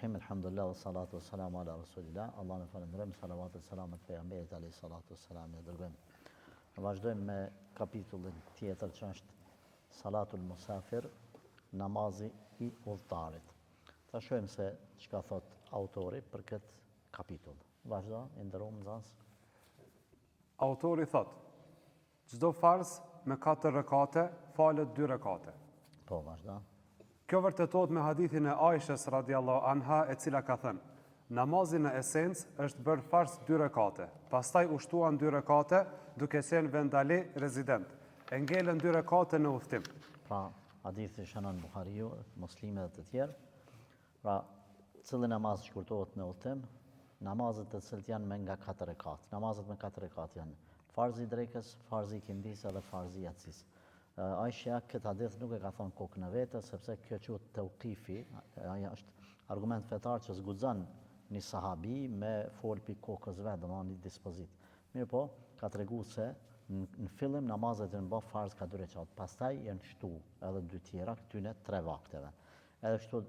Bismillahirrahmanirrahim. Alhamdulillah wa salatu wa salamu ala rasulillah. Allah në falendrojmë, salavat e salamet pejgamberit alayhi salatu wa salam e dërgojmë. Vazhdojmë me kapitullin tjetër që është salatul musafir, namazi I udhëtarit. Ta shohim se çka thot autori për këtë kapitull. Vazhdo, i nderuar nxënës. Autori thot: çdo farz me 4 rekate falet 2 rekate. Po, vazhdo. Kjo vërtetohet me hadithin e Aishës radiallahu anha, e cila ka thënë: namazi në esencë është bërë farz 2 rekate, pastaj ushtuan 2 rekate duke qenë vendali rezident. E ngelen 2 rekate në udhtim. Pra, hadithi shënon Buhariu, Muslimi dhe të tjerë. Pra, cili namaz shkurtohet në udhtim? Namazet të cilët janë me nga 4 rekat. Namazet me 4 rekat janë farzi I drekës, farzi I kindis dhe farzi I yatsis. Aisha këtë hadith nuk e ka thonë kokë në vete, sepse kjo quhet tauqifi, ajo është argument fetar që zguxon një sahabi me fol pi kokës vetë, domethënë një dispozit. Mirë po, ka treguar se në fillim namazet janë bërë farz ka 2 rekat, pastaj janë shtu edhe 2 tjera, këtyne 3 vakteve. Edhe kështu,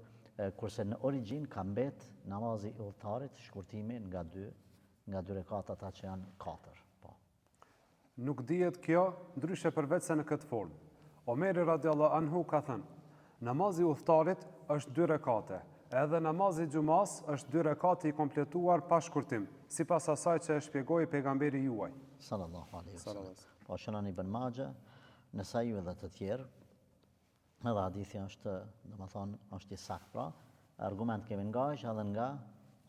kurse në origjinë ka mbet namazi I udhëtarit, shkurtimi nga 2 rekat ata që janë 4. Nuk dihet kjo ndryshe përveç se në këtë formë. Omeri radiallahu anhu ka thënë: namazi I udhëtarit është 2 rekate, edhe namazi xumas është 2 rekate I kompletuar pa shkurtim, sipas asaj që e shpjegoi pejgamberi juaj. Sallallahu alaihi wasallam. Po shënon Ibn Majah, Nesai dhe të tjerë. Edhe hadithi është, domethënë, është I saktë, pra. Argument kemi nga Aisha dhe nga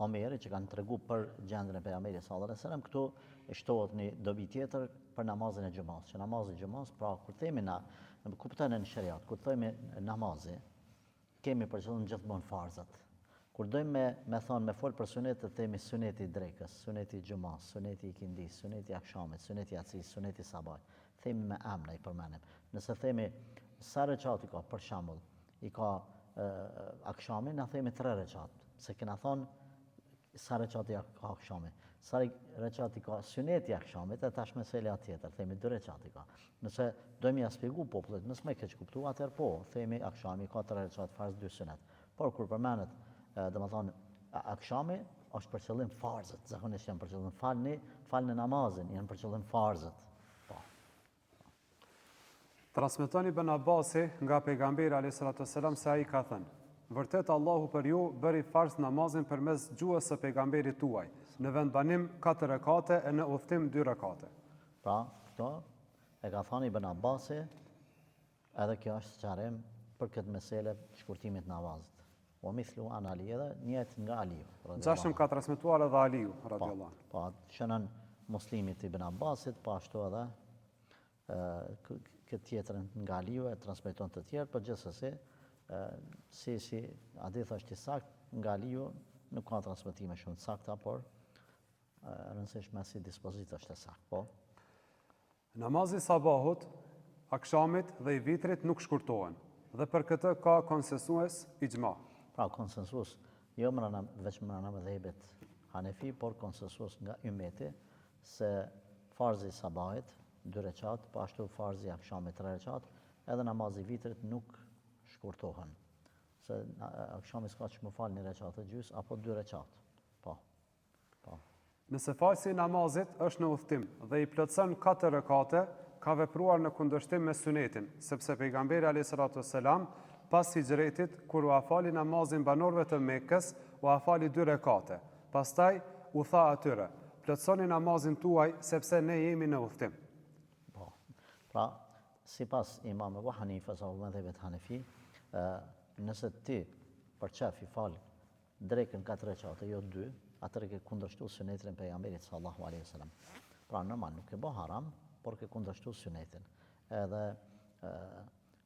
Omeri që kanë treguar për gjendjen e pejgamberit sallallahu alaihi wasallam. Këtu shtohet një dobi tjetër për namazin e xumas. Që namazi I xumas, pra kur themi na në kuptojnë në shariat, kur themi namazi, kemi për qëllim gjithmonë farzat. Kur dojmë me thonë me fol për sunetet, themi suneti I drekës, suneti I xumas, suneti I kindis, suneti I akşamit, suneti I yatsis, suneti I sabahit. Themi me emra I përmenim. Nëse themi sa rekat I ka, për shembull, I ka akşamin, na themi 3 rekat. Se kena thonë sa rekat I ka akşami, sa rekat I ka suneti I akşamit, e tash mesela tjetër, themi 2 rekat I ka. Nëse dojmë ja shpjegu popullit, nëse më keq kuptu, atëherë po, themi akşami ka 3 rekat farz 2 sunet. Por kur përmendet, domethënë akşami është për qëllim farzët, zakonisht janë për qëllim falni namazin, janë për qëllim farzët. Po. Transmeton Ibn Abbasi nga pejgamberi alayhis salatu wassalam se ai ka thënë: vërtet Allahu për ju bëri farz namazin përmes gjuhës së pejgamberit tuaj, në vendbanim 4 rekate e në udhtim 2 rekate. Pra, këto e ka thënë Ibn Abbasi, edhe kjo është sqarim për këtë mesele shkurtimit namazit. O mithlu an Ali, edhe njëjtë nga Aliu. Gjashëm ka transmetuar edhe Aliu radhiyallahu anhu. Po, shënon Muslimit Ibn Abbasit, po ashtu edhe këtë tjetrën nga Aliu e transmeton të tjerë, por gjithsesi si hadith është I saktë nga Aliu, nuk ka transmetime shumë të sakta, por rëndësishme si dispozit është e saktë, po. Namazi sabahut, akşamit dhe I vitrit nuk shkurtohen, dhe për këtë ka konsensues ixhma. Pra, konsensus, jo veç mrena mëdhëbet Hanefi, por konsensus nga ummeti se farzi I sabahit 2 rekat, po ashtu farzi I akşamit 3 rekat, edhe namazi I vitrit nuk shkurtohen. Se akşami s'ka që më falë 1 rekat e gjys, apo 2 rekat. Po. Nëse falsi I namazit është në udhtim dhe I plotson 4 rekate, ka vepruar në kundërshtim me sunetin, sepse pejgamberi alayhis salatu wassalam pas hijretit, kur u afali namazin banorëve të Mekës, u afali 2 rekate. Pastaj u tha atyre: plotsoni namazin tuaj sepse ne jemi në udhtim. Po. Pra, sipas Imam Abu Hanifës apo mëdhëbet Hanefi, nëse ti për çaf I fal drekën 4 rekate, jo 2, atëherë ke kundërshtuar sunetin e pejgamberit sallallahu alaihi wasallam. Pra, normal nuk e bë haram, por ke kundërshtuar sunetin. Edhe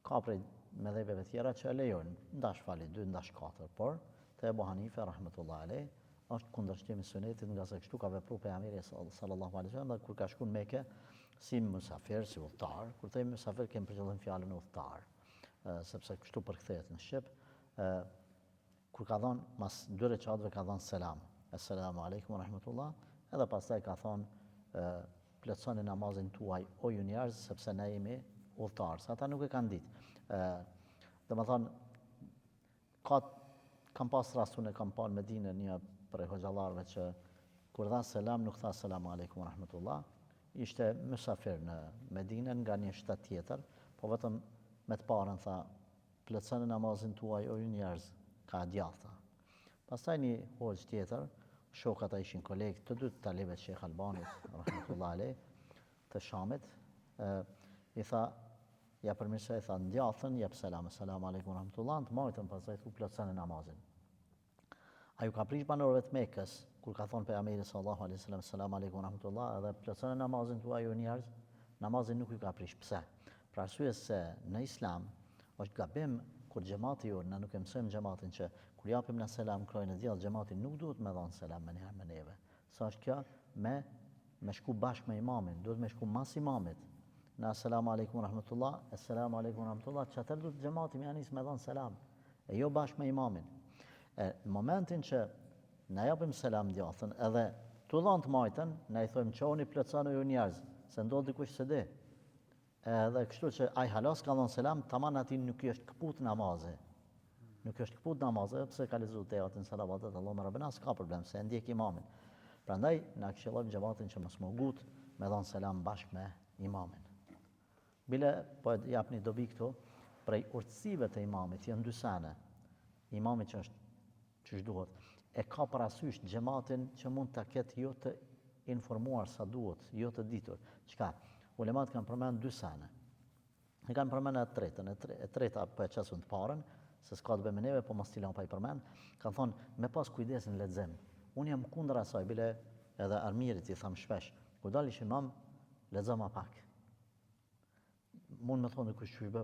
ka prej mëdhëbeve tjera që e lejojnë, ndash fali 2, ndash 4, por te Abu Hanife rahmetullahi alaihi është kundërshtim I sunetit, nga se kështu ka vepruar pejgamberi sallallahu alaihi wasallam, dhe kur ka shkuar në Mekë si musafir, si udhëtar, kur themi musafir kemi për qëllim fjalën udhëtar, sepse kështu përkthehet në shqip, kur ka dhënë mas 2 rekateve ka dhënë selam, assalamu alaikum wa rahmatullah, edhe pastaj ka thonë plotsoni namazin tuaj o ju njerëz, sepse ne jemi udhëtar, sa ata nuk e kanë ditë. Domethënë kam pas rastun e kam parë në Medinë një prej hoxhallarëve që kur dha selam nuk tha selamu aleikum wa rahmatullah, ishte mysafir në Medinë nga një shtet tjetër, po vetëm me të parën tha plotësoni namazin tuaj o ju njerëz, ka djallë. Pastaj një hoxh tjetër, shokat ishin kolegë të dy talibet Shekh Albanit, rahmatullah alej, të Shamit, i tha, ja përmirësoj, i tha, ndjathën, jep selam, selamu aleikum rahmatullah, të majtën, pastaj thu plotësoni namazin. A ju ka prish banorëve të Mekës, kur ka thonë pejgamberi sallallahu alaihi wasallam, selamu aleikum rahmatullah, edhe plotësoni namazin tuaj ju njerëz, namazin nuk ju ka prish. Pse? Për arsye se në Islam është gabim kur xhamati jonë, na nuk e mësojmë xhamatin që kur japim na selam krojnë djallë, xhamati nuk duhet me dhënë selam me njëherë me neve. Sa është kjo me shku bashkë me imamin, duhet me shku mas imamit. Na selamu aleikum rahmatullah, selamu aleikum rahmatullah, çatër duhet xhamati më anis me dhënë selam, e jo bashkë me imamin. Në momentin që na japim selam djathën, edhe tu dhënë të majtën, na i thojmë çoni plotësoni ju njerëz, se ndodh dikush se di. Edhe kështu që ai halas ka dhënë selam, tamam aty nuk i është kaput namazi. Nuk është kaput namazi, pse ka lexuar teatrin salavatet Allahumma rabbana, s'ka problem, se ndjek imamin. Prandaj na këshillojmë xhamatin që mos më gut me dhënë selam bashkë me imamin. Bile po jap një dobi këtu, prej urtësive të imamit janë dy sene. Imami që është ç'është duhet, e ka parasysh xhamatin që mund ta ketë jo të informuar sa duhet, jo të ditur. Çka? Ulemat kanë përmend dy sene. E kanë përmend atë tretën, e treta po e çasun të parën, se s'ka të bëjë me neve, po mos t'i lëm pa i përmend. Kanë thonë me pas kujdesin lexim. Unë jam kundër asaj, bile edhe armirit i tham shpesh, kur dalish imam, lexo më pak. Mund më thonë kush çu bë,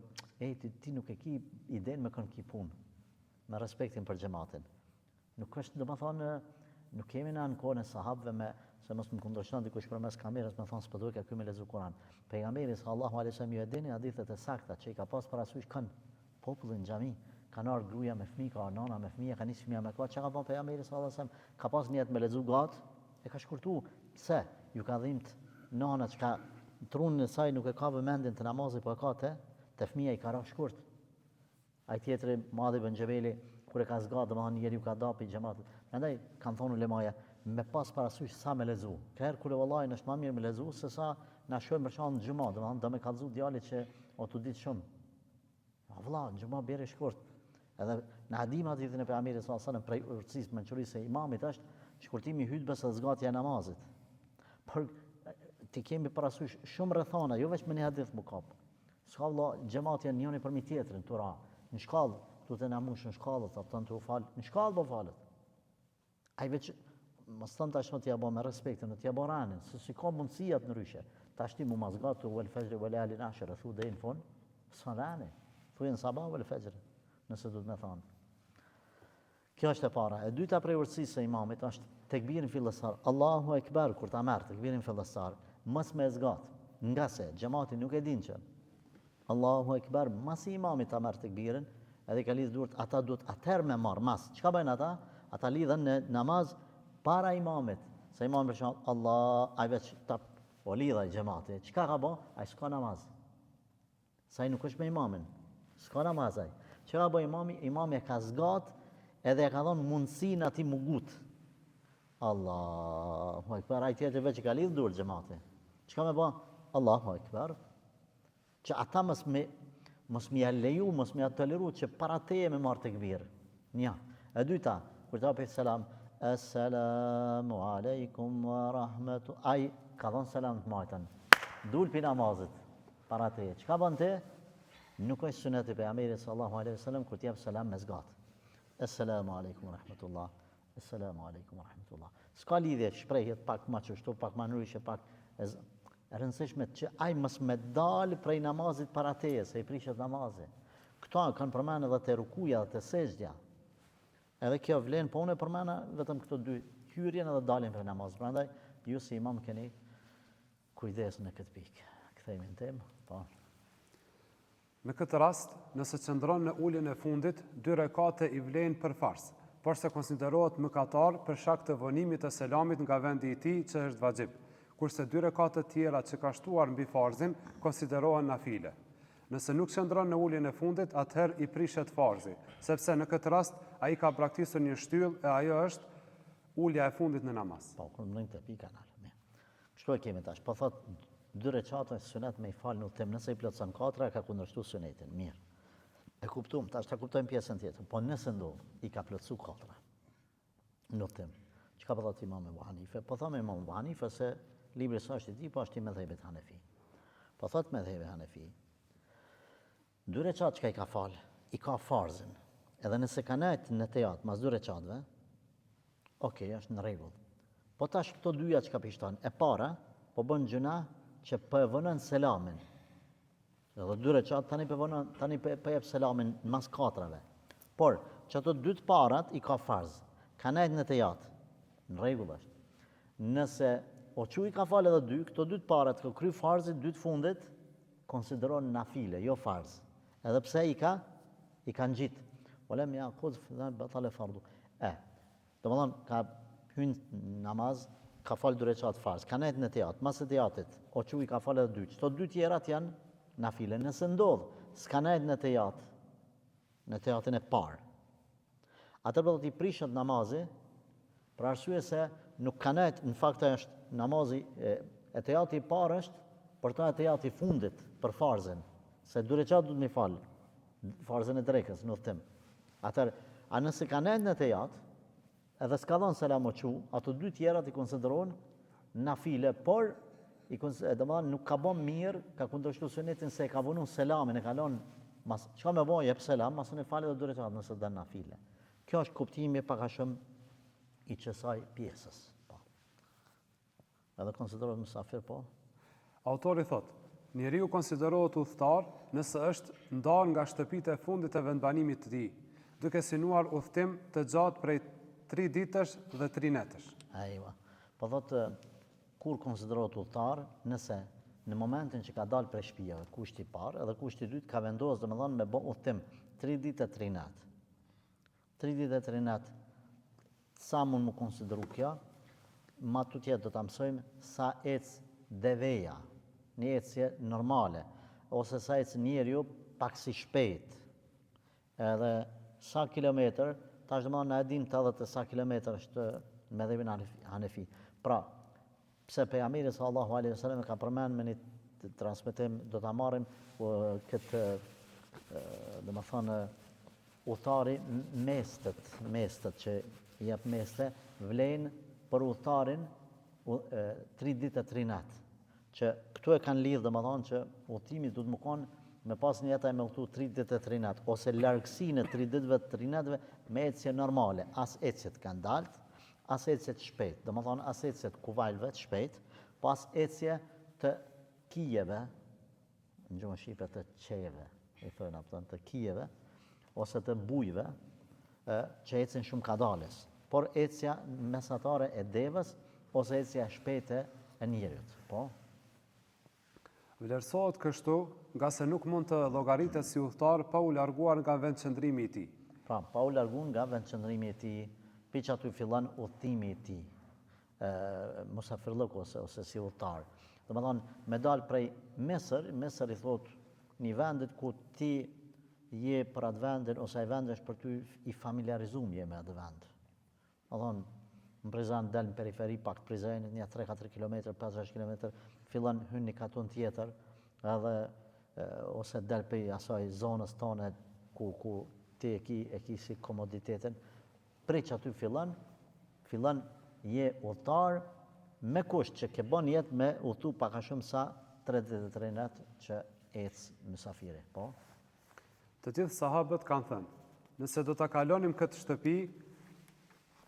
ti nuk e ki idenë me kënd ki punë, me respektin për xhamatin. Nuk është, domethënë, nuk kemi në kohën e sahabëve me se mos më kundërshton dikush përmes kamerës me thonë s'po duhet ky me lexu Kur'an. Pejgamberi sallallahu alaihi wasallam ju e dini hadithet e sakta që i ka pas parasysh kënd popullin në xhami, kanë ardhur gruaja me fëmijë, ka nana me fëmijë, kanë nisur me ka çka ka bën pejgamberi sallallahu alaihi wasallam, ka pas niyet me lexu gat, e ka shkurtu. Pse? Ju ka dhimbt nana çka trunin e saj nuk e ka vëmendjen të namazit, po e ka te fëmia i ka rënë shkurt. Ai tjetri Muadh ibn Xhabeli kur e ka zgat, domethënë njeriu ka dapi xhamatit. Prandaj kanë thonë ulemaja me pas parasysh sa me lexu. Kërë kur vallahi është më mirë me lexu se sa na shohim për shkak të xhumat, domethënë do me kallzu djalit që o tu ditë shumë. Valla, xhumat bjerë shkurt. Edhe në hadith hadithin e pejgamberit sallallahu alajhi wasallam prej urtësisë mençurisë e imamit është shkurtimi i hutbes së zgatja e namazit. Por ti kemi parasysh shumë rrethana, jo vetëm në një hadith mukap. S'ka valla xhamati janë njëri përmi tjetrin tura. Në shkallë, tu të namush në shkallë, thonë tu fal, në shkallë po falet. Ai veç mos thon tash më t'ja bë me respektin, t'ja bë ranin, se si ka mundësia të ndryshe. Tash ti mu mazgatu wal fajr wal layalin ashar, thu deri në fund, s'falani. Thujen sabah wal fajr, nëse do të më thon. Kjo është e para. E dyta prej urtësisë së imamit është tekbirin fillestar. Allahu Ekber kur ta merr tekbirin fillestar, mos me zgat. Nga se xhamati nuk e din që Allahu Ekber mas imamit ta merr tekbirin, edhe ka lidh duart, ata duhet atëherë me marr mas. Çka bëjnë ata? Ata lidhen në namaz para imamit. Se imam për shembull Allah ai veç ta lidha xhamati. Çka ka bë? Ai s'ka namaz. Sa ai nuk është me imamin. S'ka namaz ai. Çka bë imami? Imami e ka zgat edhe e ka dhënë mundësinë atij mugut. Allahu Ekber, ai tjetër veç ka lidh dur xhamati. Çka më bë? Allahu Ekber. Që ata mos më leju, mos më toleru që para teje me marr tekbir. Një. E dyta, kur ta bëj selam, Assalamu alaikum wa rahmatu. Ai ka dhënë selam të majtën. Dul pi namazit para teje. Çka bën ti? Nuk është sunet e pejgamberit sallallahu alaihi wasallam kur t'i jap selam me zgat. Assalamu alaikum wa rahmatullah. Assalamu alaikum wa rahmatullah. S'ka lidhje, shprehjet pak më çështu, pak më ndryshe, pak e rëndësishme që ai mos me dal prej namazit para teje, se i prishet namazi. Këto kanë përmendur edhe te rukuja dhe te sejdja. Edhe kjo vlen, po unë e përmena vetëm këto dy hyrjen edhe daljen për namaz. Prandaj ju si imam keni kujdes në këtë pikë. Kthehemi në temë. Po. Në këtë rast, nëse qëndron në uljen e fundit, 2 rekate i vlen për fars, por se konsiderohet mëkatar për shkak të vonimit të selamit nga vendi i tij që është vajxhib, kurse 2 rekate tjera që ka shtuar mbi farzin konsiderohen nafile. Nëse nuk qëndron në uljen e fundit, atëherë i prishet farzi, sepse në këtë rast ai ka braktisur një shtyllë e ajo është ulja e fundit në namaz. Po, kur më të pika nalë. Kështu e kemi tash. Po thot 2 recate sunet me i falë në udhtim, nëse i plotson 4 ka kundërshtu sunetin. Mirë. E kuptum, tash ta kuptojmë pjesën tjetër. Po nëse ndodh i ka plotsu 4 në udhtim. Çka po thot Imam Ebu Hanife? Po thonë Imam Ebu Hanife se libri sa është i tij, po është i medhhebit Hanefi. Po thot medhhebi Hanefi. 2 recate që i ka falë, i ka farzin. Edhe nëse ka nejtë në teat, mas 2 recateve, okej, është në rregull. Po tash këto dyja që ka pishton, e para, po bën gjuna që po e vënën selamin. Edhe 2 recat tani po jep selamin mas 4-ve. Por, që ato 2 të parat i ka farz. Ka nejtë në teat, në rregull është. Nëse o që i ka falë edhe 2, këto 2 të parat ka kry farzit, 2 të fundit, konsideron nafile, jo farz. Edhe pse i ka ngjit. Olem ja kod fëdan batal e fardu. Domethënë ka hyrë namaz, ka falë 2 recat farz, ka nejtë në teat, mas e teatit, o që i ka falë edhe 2. Çto 2 tjerat janë nafile. Nëse ndodh, s'ka nejtë në teatin e parë. Atër do t'i prishet namazi, për arsye se nuk ka nejtë, në fakt është namazi e teati i parë është, për ta e teati i fundit për farzin. Se 2 recat du të mi falë, farzën e drekës, në udhtim. Atër, a nëse ka nejtë në teat, edhe s'ka dhënë selam o qu, ato 2 tjerat i konsiderohen nafile, por nuk ka bën mirë, ka kundërshtu sunetin se ka vënë selamin, e ka lënë, çka me bën, jep selam, masën e falë edhe 2 recat nëse dën nafile. Kjo është kuptimi pak a shumë i kësaj pjesës. Po. Edhe konsiderohet musafir, po? Autori thot, njeriu konsiderohet udhëtar nëse është ndarë nga shtëpitë e fundit e vendbanimit të tij, duke synuar udhtim të gjatë prej 3 ditësh dhe 3 netësh. Ajwa. Po thotë, kur konsiderohet udhëtar, nëse në momentin që ka dalë prej shtëpive, kushti i parë edhe kushti i dytë ka vendosur domethënë me bë udhtim 3 ditë e 3 natë. 3 ditë e 3 natë. Sa mund më konsideru kjo? Ma tutje do ta mësojmë sa ec deveja, një ecje normale, ose sa ec njeriu pak si shpejt. Edhe sa kilometër, tash domethënë na e dim të edhe të sa kilometër është në medhhebin Hanefi. Pra, pse pejgamberi sallallahu alaihi wasallam ka përmend me një transmetim, do ta marrim këtë domethënë udhëtari mestet që jep meste vlen për udhëtarin 3 ditë e 3 natë. Që këtu e kanë lidhë domethënë që udhëtimi duhet më konë me pas një jetë e me udhëtu 3 ditë e 3 natë, ose largësinë 3 ditëve të 3 natëve me ecje normale, as ecjet kanë daltë, as ecjet shpejt, domethënë as ecjet kuvajlëve të shpejt, pas ecje të kijeve, në gjuhën shqipe të qejeve, i thonë apo të kijeve, ose të bujve, që ecin shumë kadales, por ecja mesatare e devës, ose ecja shpejte e njerit, po? Vlerësohet kështu, nga se nuk mund të llogaritet si udhëtar pa u larguar nga vendqëndrimi i tij. Pra, pa u larguar nga vendqëndrimi i tij, piq aty fillon udhëtimi i tij, musafirllëk ose si udhëtar. Domethënë, me dal prej Mesër i thot një vendit ku ti je për atë vendin, ose ai vendi është për ty i familiarizuar je me atë vend. Domethënë, në Prizren del në periferi pak të Prizrenit, një 3-4 km, 5-6 km, fillon hyn një katon tjetër, edhe ose del për asaj zonës tonë ku ti e ki si komoditetin, prej që aty fillon je udhëtar me kusht që ke bën jetë me udhëtu pak a shumë sa 33 natë që ecë mysafiri, po? Të gjithë sahabët kanë thënë, nëse do ta kalonim këtë shtëpi,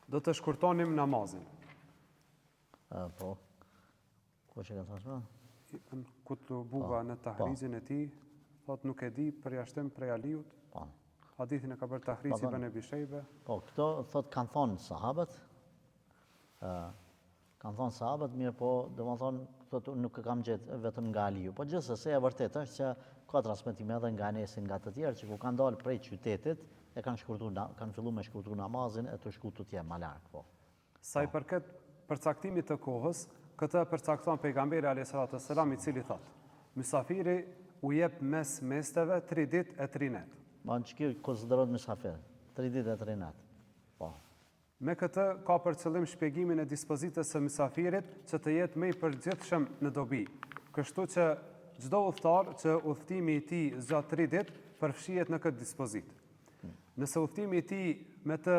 do të shkurtonim namazin. Po. Ku që kanë thashma? Kutu Buga në tahrizin e tij, thot nuk e di përjashtim prej Aliut. Po. Hadithin e ka bërë Tahrizi ibn Abi Shejbe. Po, këto thot kanë thonë sahabët. Kanë thonë sahabët, mirë po, domethënë, thot nuk e kam gjetë vetëm nga Aliu. Po gjithsesi e vërtet është që ka transmetime edhe nga Enesin, nga të tjerë që ku kanë dalë prej qytetit, e kanë filluar me shkurtu namazin e të shkutu tje më larg, po. Sa i përket përcaktimit të kohës, këtë përcakton pejgamberi alayhis salam, i cili thotë: Mysafiri u jep mes mesteve 3 ditë e 3 net. Ma në që kjo konsiderohet mysafir, 3 ditë e 3 natë. Po. Me këtë ka për qëllim shpjegimin e dispozitës së mysafirit që të jetë më i përgjithshëm në dobi. Kështu që çdo udhëtar që udhëtimi i tij zgjat 3 ditë përfshihet në këtë dispozitë. Nëse udhëtimi i tij me të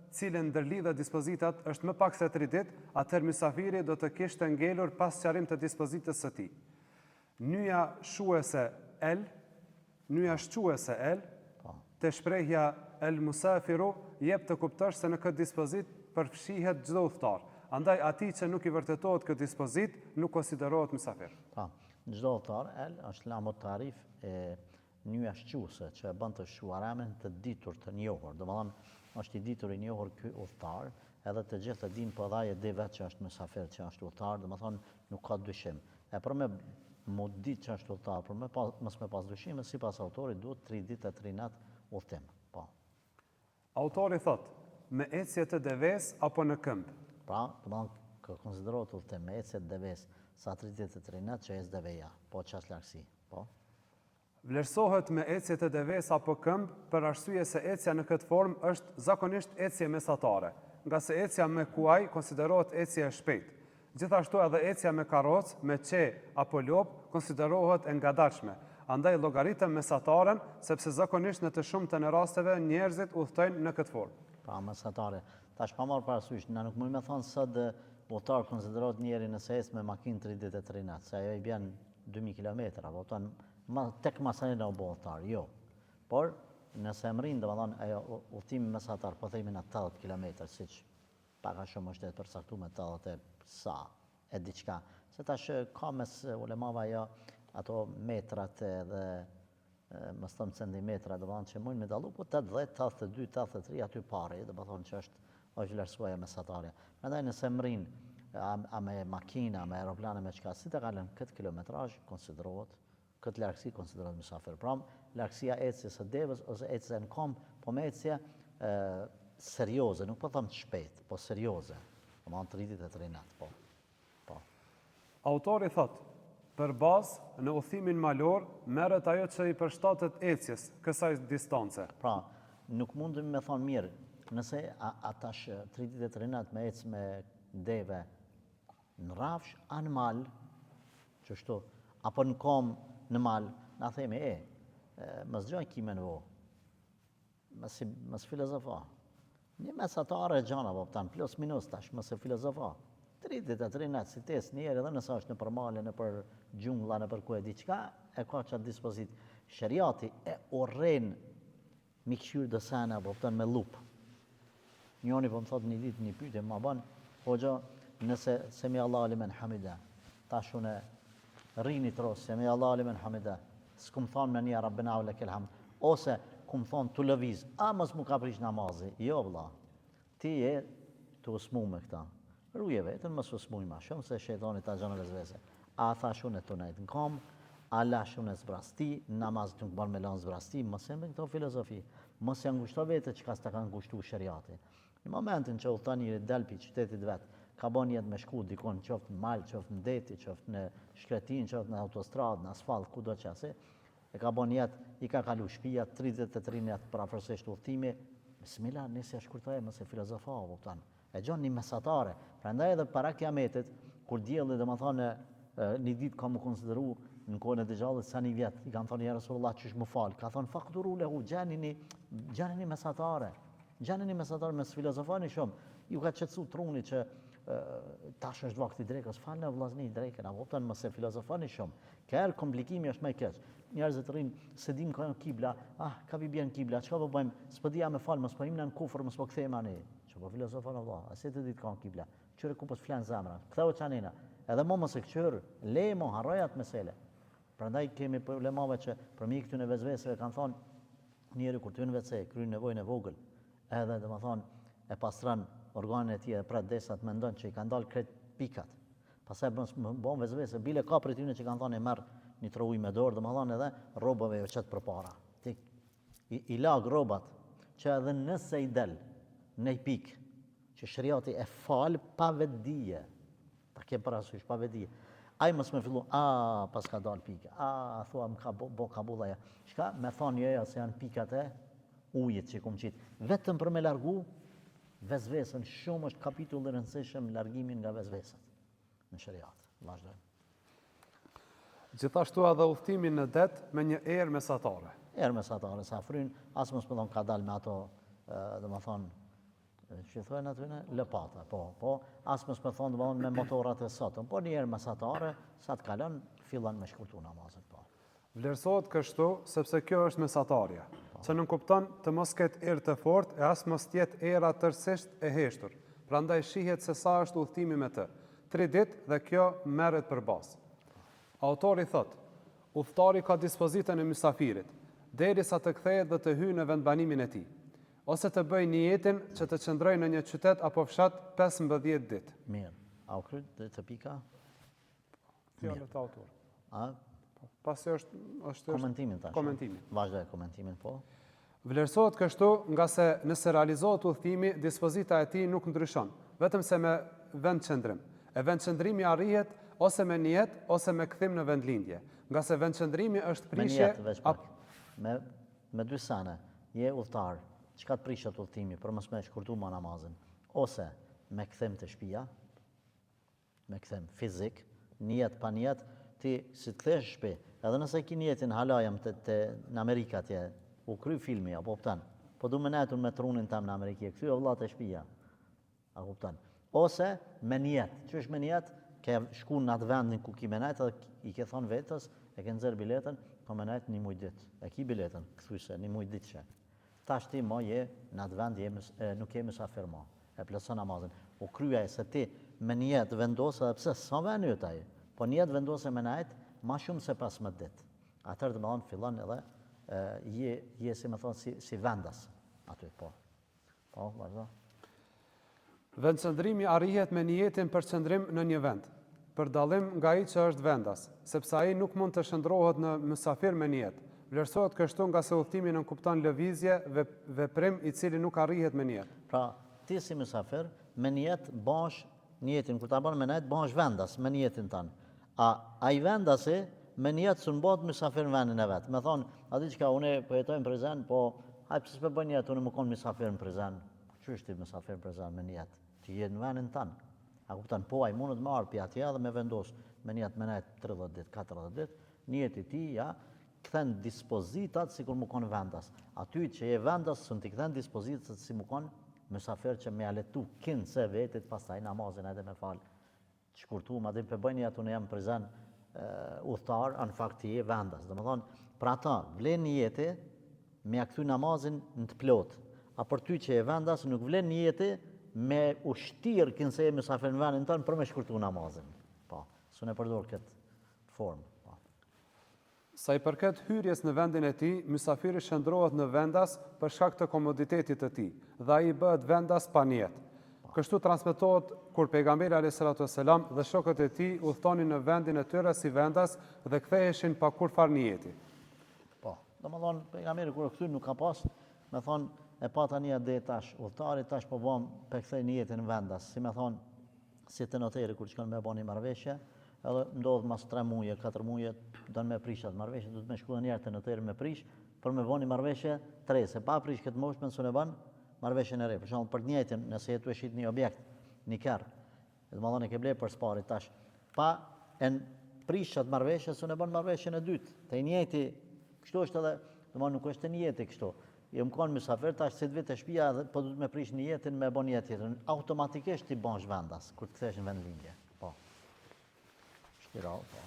cilën ndërlidhet dispozitat është më pak se 3 ditë, atëherë mysafiri do të kishte ngelur pas sqarim të dispozitës së tij. Nyja shquese L të shprehja el musafiru jep të kuptosh se në këtë dispozit përfshihet çdo udhëtar. Andaj atij që nuk i vërtetohet këtë dispozit nuk konsiderohet mysafir. Çdo udhëtar është lamu tarif e nyja shquese që e bën të shuaramen të ditur të njohur. Domethënë është i ditur i njohur ky udhëtar, edhe të gjithë e dinë po dhaje di vetë që është mysafir, që është udhëtar, domethënë nuk ka dyshim. E për me mu ditë që është udhëtar, për mos me pas dyshime, sipas autorit duhet 3 ditë e 3 natë udhëtim. Po. Autori thot, me ecje të deves apo në këmbë. Pra, domethënë konsiderohet udhëtim me ecje të deves sa 3 ditë e 3 natë që ecë deveja, po çast largësi. Po. Vlerësohet me ecje të deves apo këmbë për arsye se ecja në këtë formë është zakonisht ecje mesatare, nga se ecja me kuaj konsiderohet ecje e shpejtë. Gjithashtu edhe ecja me karrocë, me qe apo lop konsiderohet e ngadalshme. Andaj llogaritëm mesataren sepse zakonisht në të shumtën e rasteve njerëzit udhtojnë në këtë formë. Pra mesatare. Tash pa marrë parasysh, na nuk mund me thonë se udhëtar konsiderohet njeri nëse ecë me makinë 3 ditë e 3 natë, se ajo i bën 2000 kilometra, apo tek Masanina u bë udhëtar, jo. Por nëse mrin, domethënë ajo udhëtimi mesatar, po themi në 80 kilometër, siç pak a shumë është e përcaktuar 80 sa e diçka. Se tash ka mes ulemave ajo ato metrat edhe mos them centimetra, domethënë që mund me dallu, po 80, 82, 83 aty pari, domethënë që është vlerësuar mesatare. Prandaj nëse mrin a me makina, me aeroplane, me çka, si të kalon këtë kilometrazh konsiderohet këtë largësi konsiderohet mysafir. Pra, largësia ecjes së devës ose ecja në komb, po me ecje serioze, nuk po them të shpejt, po serioze. Domethënë 3 ditë e 3 natë, po. Autori thot, për bazë në udhëtimin malor merret ajo që i përshtatet ecjes kësaj distance. Pra, nuk mundemi me thonë mirë, nëse atash 3 ditë e 3 natë me ecë me deve në rafsh, anë mal, çështu, apo në kom në mal, na themi, mos gjoj kime në vo, mos filozofa. Një mesatare e gjana, po tan plus minus tash, mos e filozofa. 3 ditë e 3 natë si tes njerë, edhe nëse është në për male, në për gjungla, në për ku e diçka, e ka qatë dispozit. Shariati e urren mikshyrë dë sana, po tan me lup. Njoni po më thot një ditë një pyetje, ma ban, hoxha, nëse semi Allahu limen hamida, tash unë rrini tros, semi Allahu limen hamida, s'kum thonë me një rabbena u lekel hamd, ose kum thonë të lëviz, a mos mu ka prish namazi, jo vlla, ti je të usmu me këta, ruje vetën mos usmuj ma shumë, se shejtani ta gjanë vezvese, a thash unë të nejtë në kom, a lash unë e zbrasti, namaz të nuk ban me lanë zbrasti, mos e me këto filozofi, mos e ngushto vete që ka s'ta ka ngushtu shariati. Në momentin që udhton njëri del pi qytetit vet, ka bën jetë me shku dikon, qoftë në mal, qoftë në deti, qoftë në shkretin, qoftë në autostradë, në asfalt, kudo qase, e ka bën jetë, i ka kalu shtëpia 33 jetë për afërsisht udhtimi, bismillah, nëse shkurtoje mos e filozofa, kupton. E gjon një mesatare. Prandaj edhe para kiametit, kur dielli domethënë një ditë ka më konsideru në kohën e Dejjallit sa një vjet, i kanë thonë ja Rasulullah çish më fal, ka thonë faqduru lehu gjani mesatare. Gjani mesatare mes filozofani shumë. Ju ka qetësu truni që tash është vakti drekës, falë në vllazni drekën, a kupton mos e filozofani shumë. Kërë komplikimi është më i keq. Njerëzit rrinë se din ka kibla, ka vi bjen kibla, çka po bëjmë? S'po dia me fal, mos po himna në kufër, mos po kthehemi ani. Ço filozofon Allah, a se të ditë ka kibla. Qyre ku po të flan zemra. Ktheu çanina. Edhe mo mos e qyr, le mo harrojat mesele. Prandaj kemi problemave që për mi këtyre vezveseve kanë thonë njeriu kur të hyn WC, kryen nevojën e vogël, edhe domethënë e pastron organet e tij dhe pra desat mendon që i kanë dalë kret pikat. Pastaj bën vezvese, bile ka për tyne që kanë thonë e marr një trovuj me dorë, domethënë edhe rrobave jo çet përpara. Ti i lag rrobat që edhe nëse i del në pik që shariati e fal pa vetdije. Ta ke parasysh pa vetdije. Ai mos me fillu, pas ka dal pika, thua më ka bo kabulla ja. Shka, me thonë joja se janë pikat e ujit që kum qitë. Vetëm për me largu vezvesën, shumë është kapitull i rëndësishëm largimin nga vezvesët në shariat. Vazhdojmë. Gjithashtu edhe udhëtimi në det me një erë mesatare. Erë mesatare, sa fryn, asë mos më thonë ka dal me ato, dhe më thonë, që thujnë aty në lëpata, po, asë mos më thonë dhe më thonë me motorat e sotën, po një erë mesatare, sa të kalon, fillan me shkurtu namazet, po. Vlerësohet kështu, sepse kjo është mesatarja, që nuk kupton të mos ketë erë të fort e asë mos tjetë era tërësisht e heshtur. Prandaj shihet se sa është udhëtimi me të. 3 ditë dhe kjo merret për bazë. Autori thot, udhëtari ka dispozitën e mysafirit, derisa të kthehet dhe të hyjë në vendbanimin e tij, ose të bëjë niyetin që të qëndrojë në një qytet apo fshat 15 ditë. Mirë. A u kryt të pika? Fjalët e autorit. A? Pasi është komentimin tash. Komentimin. Vazhdoj komentimin, po. Vlerësohet kështu nga se nëse realizohet udhëtimi, dispozita e tij nuk ndryshon, vetëm se me vendqëndrim. E vendqëndrimi arrihet ose me niyet ose me kthim në vendlindje. Nga se vendqëndrimi është prishje... Me niyet veç pak. Me dy sene, je udhëtar, çka të prishet udhëtimi për mos me shkurtu ma namazin, ose me kthim të shtëpia, me kthim fizik, niyet pa niyet, ti si të kthesh shtëpi, edhe nëse ki niyetin halajam në Amerika atje, u kry filmi, apo kupton, po du me netun me trunin tam në Amerikë, kthy o vëlla të shtëpia. A kupton? Ose me niyet, që është me niyet, ke shku në atë vendin ku ki me nejtë edhe i ke thonë vetës, e ke nëzër biletën, po me nejtë një mujt ditë. E ki biletën, këthyse, një mujt ditë që. Ta shti mo je në atë vend, nuk je mysafir mo, e plëson namazin. U kryja e se ti me njetë vendose, dhe pse, sa ven ju taj, po njetë vendose me nejtë, ma shumë se 15 ditë. Atër të me thonë fillon edhe, je si me thonë si vendas, aty, po. Po, vazhdo. Vendqëndrimi arrihet me niyetin për qëndrim në një vend, për dallim nga ai që është vendas, sepse ai nuk mund të shndrohet në mysafir me niyet. Vlerësohet kështu nga se udhëtimi nënkupton lëvizje, veprim i cili nuk arrihet me niyet. Pra, ti si mysafir, me niyet bash niyetin, kur ta bën me niyet bash vendas me niyetin tan. Ai vendasi me niyet sun bot mysafir në vendin e vet. Me thon, a di çka unë po jetoj në Prizren, po haj pse s'po bën niyet unë më kon mysafir në Prizren. Ç'është ti mysafir në Prizren me niyet? Ti je në vendin tan. A kupton? Po ai mundet më arpi atje edhe me vendos me niyet 30 ditë, 40 ditë, niyeti ti ja kthen dispozitat sikur më kon vendas. Aty që je vendas sun ti kthen dispozitat si më kon mysafir që me aletu kin se vetit pastaj namazin edhe me fal. Shkurtu, ma dhe për bëjnë atë unë jam Prizren udhëtar, në fakt ti je vendas. Domethënë, për ata vlen niyeti me a kthy namazin në të plot. A për ty që je vendas nuk vlen niyeti me ushtir kënë se e mysafir në vendin tënë për me shkurtu namazin. Po, su ne përdor këtë formë. Po. Sa i përket hyrjes në vendin e tij, mysafiri shndrohet në vendas për shkak të komoditetit të tij, dhe ai bëhet vendas pa niyet. Kështu transmetohet kur pejgamberi a.s. dhe shokët e tij udhtonin në vendin e tyre si vendas dhe ktheheshin pa kurfar niyeti. Po, domethënë pejgamberi kur kthy nuk ka pas, me thonë e pata një dhe tash, udhëtari tash po bëm për kthej niyetin vendas, si me thonë, si të noteri kur shkon me bën një marrëveshje, edhe ndodh mas 3 muaj, 4 muaj, don me prishat marrëveshje, do të më shkruan një herë të noteri me prish, për me bën një marrëveshje 3, se pa prish këtë moshë më sun e bën marrëveshjen e re. Për shembull për të njëjtin, nëse jetu e shit një objekt, një kerr, domethënë e ke bler për spari tash, pa en prishat marrëveshje sun e bën marrëveshjen e dytë. Te i njëjti, kështu është edhe, domethënë nuk është e njëjti kështu. Jo më kanë mysafir, tash se të vit e shtëpia edhe po du të me prish niyetin me bën një tjetër. Automatikisht ti bash vendas kur të kthesh në vendlindje. Po. Shtirall, po.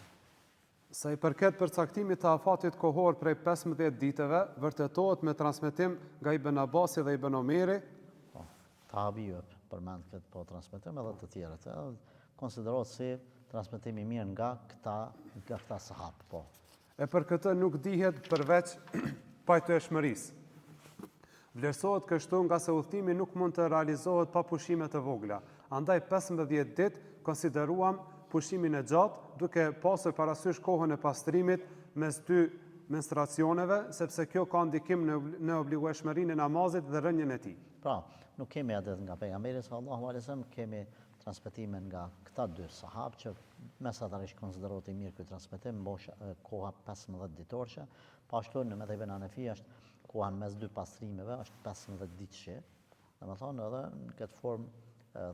Sa i përket përcaktimit të afatit kohor prej 15 ditëve, vërtetohet me transmetim nga Ibn Abasi dhe Ibn Omeri. Po. Tahabiu përmend këtë po transmetim edhe të tjerët. Konsiderohet si transmetimi mirë nga këta sahabë, po. E për këtë nuk dihet përveç pajtueshmërisë. Vlerësohet kështu nga se udhëtimi nuk mund të realizohet pa pushime të vogla. Andaj 15 ditë konsideruam pushimin e gjatë, duke pasur parasysh kohën e pastrimit mes 2 menstruacioneve, sepse kjo ka ndikim në obligueshmërinë e namazit dhe rënien e tij. Pra, nuk kemi hadith nga pejgamberi sallallahu alaihi wasallam, kemi transmetime nga këta dy sahabë që mesatarisht konsiderohet i mirë ky transmetim, koha 15 ditorëshe, po ashtu në mëdhëbën Hanefi është koha mes dy pastrimeve është 15 ditëshe. Domethënë edhe në këtë formë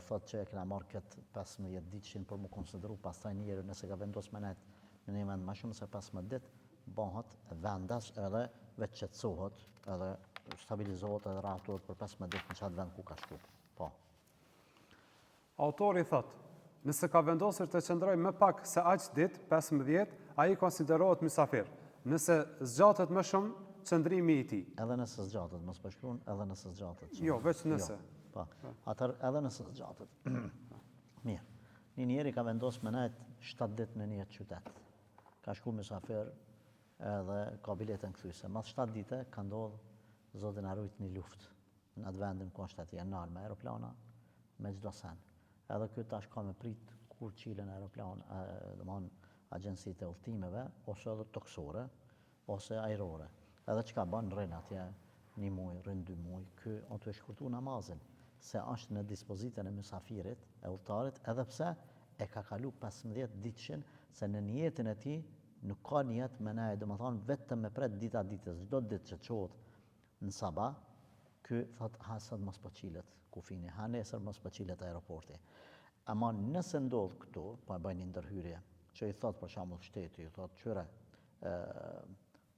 thotë që e kena marrë këtë 15 ditëshin për mu konsideru pastaj njeriu nëse ka vendosur me nejt në një vend më shumë se 15 ditë, bëhet vendas edhe vetë qetësohet edhe stabilizohet edhe rahatohet për 15 ditë në qatë vend ku ka shku. Po. Autori thot, nëse ka vendosur të qëndroj më pak se aq ditë, 15, ai konsiderohet mysafir. Nëse zgjatet më shumë, qëndrimi i tij. Edhe nëse zgjatet, mos po shkruan, edhe nëse zgjatet. Jo, veç nëse. Jo, po. Atëherë edhe nëse zgjatet. Mirë. Një njeri ka vendosur me nejt 7 ditë në një qytet. Ka shku mysafir edhe ka biletën kthyese. Mas 7 dite ka ndodhur Zoti na rujt një luftë në atë vendin ku është atje nal me aeroplana me çdo sen. Edhe ky tash ka me prit kur qilen aeroplan, domthon agjencitë e udhëtimeve ose edhe toksore ose ajrore. Edhe çka bën rrin atje 1 muaj, rrin 2 muaj, ky ato e shkurtu namazin se është në dispozitën e mysafirit, e udhëtarit, edhe pse e ka kalu 15 ditëshin se në niyetin e tij nuk ka niyet me ne, domethënë vetëm me pret dita ditës, çdo ditë që çohet në sabah, ky thot hasad mos po qilet kufini, ha nesër mos po qilet aeroporti. Ama nëse ndodh këtu, po e bëjnë një ndërhyrje, që i thot për shembull shteti, i thot qyre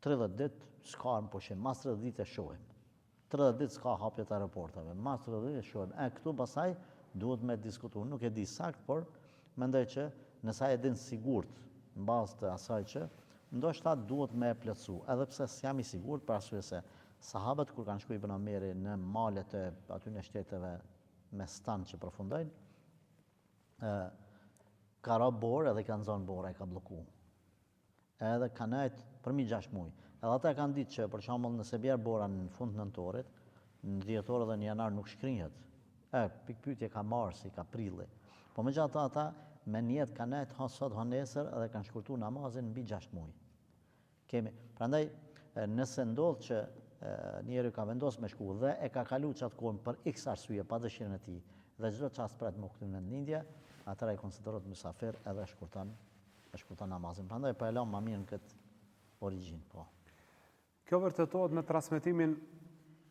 30 ditë s'ka në pushim, mas 30 ditë e shohim. 30 ditë s'ka hapje të aeroporteve, mas 30 ditë e shohim. Këtu pasaj duhet me diskutuar, nuk e di sakt, por mendoj që nësa e din sigurt në bazë të asaj që ndoshta duhet me plotësu, edhe pse s'jam i sigurt për arsye se sahabët kur kanë shkuar Ibn Omeri në malet e aty në shteteve me stan që përfundojnë, ka ra borë edhe kanë zonë bora, e ka bloku. Edhe ka nejt përmi 6 muaj. Edhe ata kanë ditë që për shembull nëse bjerë bora në fund nëntorit, në dhjetor dhe në janar nuk shkrihet. Pikpyetje ka marsi, ka prilli. Po megjithatë ata me niyet kanë nejt ha sot ha nesër edhe kanë shkurtuar namazin mbi 6 muaj. Prandaj nëse ndodh që njeriu ka vendosur me shku dhe e ka kalu qatë kohën për x arsye pa dëshirën e tij dhe çdo çast pret me këtu në Indje, atëra i konsiderohet mysafir edhe e shkurton namazin. Prandaj po e lëm më mirë në këtë origjinë, po. Kjo vërtetohet me transmetimin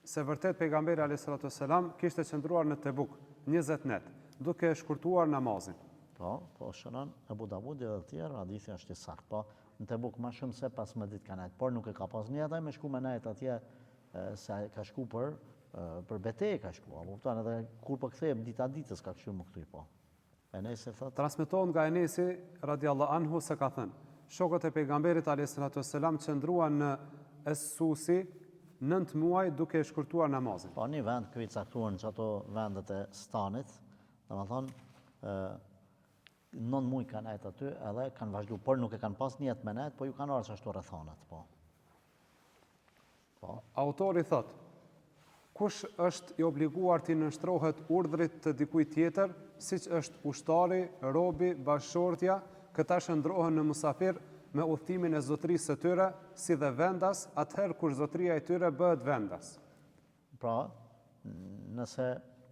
se vërtet pejgamberi alayhis salatu wassalam kishte qëndruar në Tebuk 20 net, duke shkurtuar namazin. Po shënon Abu Davudi dhe të tjerë, hadithi është i saktë, po në Tebuk më shumë se 15 ditë ka nejt, por nuk e ka pas një ataj me shku me nejt atje se ka shku për betejë ka shku, apo kupton edhe kur po kthehem dita ditës ka kështu më këtu po. Enesi thotë transmetohet nga Enesi radiallahu anhu se ka thënë, shokët e pejgamberit alayhis salatu wassalam qëndruan në Es-Susi 9 muaj duke shkurtuar namazin. Po një vend ky i caktuar në ato vendet e stanit, domethënë 9 muaj kanë nejt aty edhe kanë vazhdu, por nuk e kanë pas niyet me nejt, po ju kanë ardhur ashtu rrethonat, po. Autori thot, kush është i obliguar të nënshtrohet urdhrit të dikujt tjetër, siç është ushtari, robi, bashkëshortja, këta shndrohen në musafir me udhtimin e zotërisë së tyre, si dhe vendas, atëherë kur zotëria e tyre bëhet vendas. Pra, nëse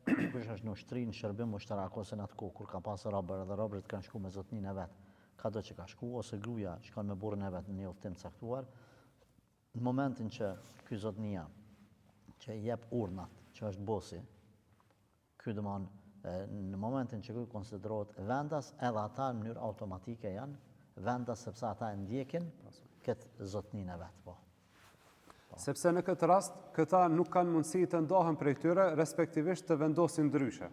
kush është në ushtri në shërbim ushtarak ose në atë kohë kur ka pasur robër dhe robërit kanë shku me zotninë e vet, kado që ka shku ose gruaja shkon me burrin e vet në një udhtim caktuar, në momentin që ky zotnia që i jep urdhnat, që është bosi, ky domon në momentin që ky konsiderohet vendas, edhe ata në mënyrë automatike janë vendas sepse ata e ndjekin këtë zotninë e vet, po. Sepse në këtë rast, këta nuk kanë mundësi të ndahen prej tyre, respektivisht të vendosin ndryshe.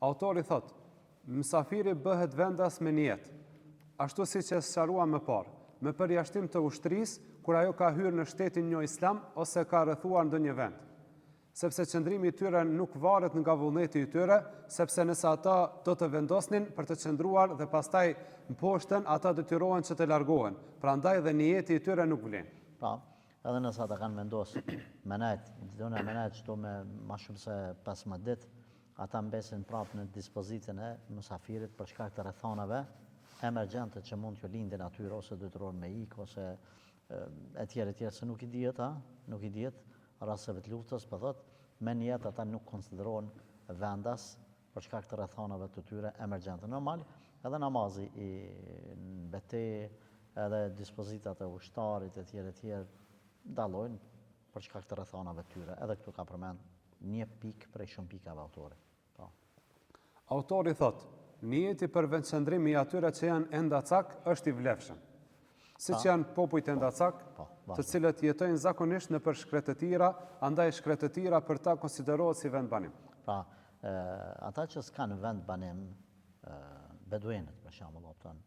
Autori thot, mysafiri bëhet vendas me niyet, ashtu siç e sqaruam më parë, me përjashtim të ushtrisë kur ajo ka hyrë në shtetin një islam ose ka rrethuar ndonjë vend. Sepse qëndrimi i tyre nuk varet nga vullneti i tyre, sepse nëse ata do të vendosnin për të qëndruar dhe pastaj mposhtën, ata detyrohen që të largohen. Prandaj dhe niyeti i tyre nuk vlen. Pra, edhe nëse ata kanë vendosur me nejt, dona me nejt çdo me më shumë se 15 ditë, ata mbesin prapë në dispozitën e musafirit për shkak të rrethonave emergjente që mund të lindin aty ose detyrohen me ik ose etj se nuk i dihet, nuk i dihet rasteve të luftës, po thot, me njetë ata nuk konsiderohen vendas për shkak të rrethonave të tyre emergjente. Normal, edhe namazi i bete, edhe dispozitat e ushtarit e tjerë dallojnë për shkak të rrethonave të tyre. Edhe këtu ka përmend një pikë prej shumë pikave autori. Po. Autori thot, niyeti për vendqëndrim i atyre që janë endacak është i vlefshëm. Siç janë popujt endacak, të cilët jetojnë zakonisht në për shkretëtira, andaj shkretëtira për ta konsiderohet si vend banim. Pra, ata që s'kanë vend banim, beduenët për shembull, opton.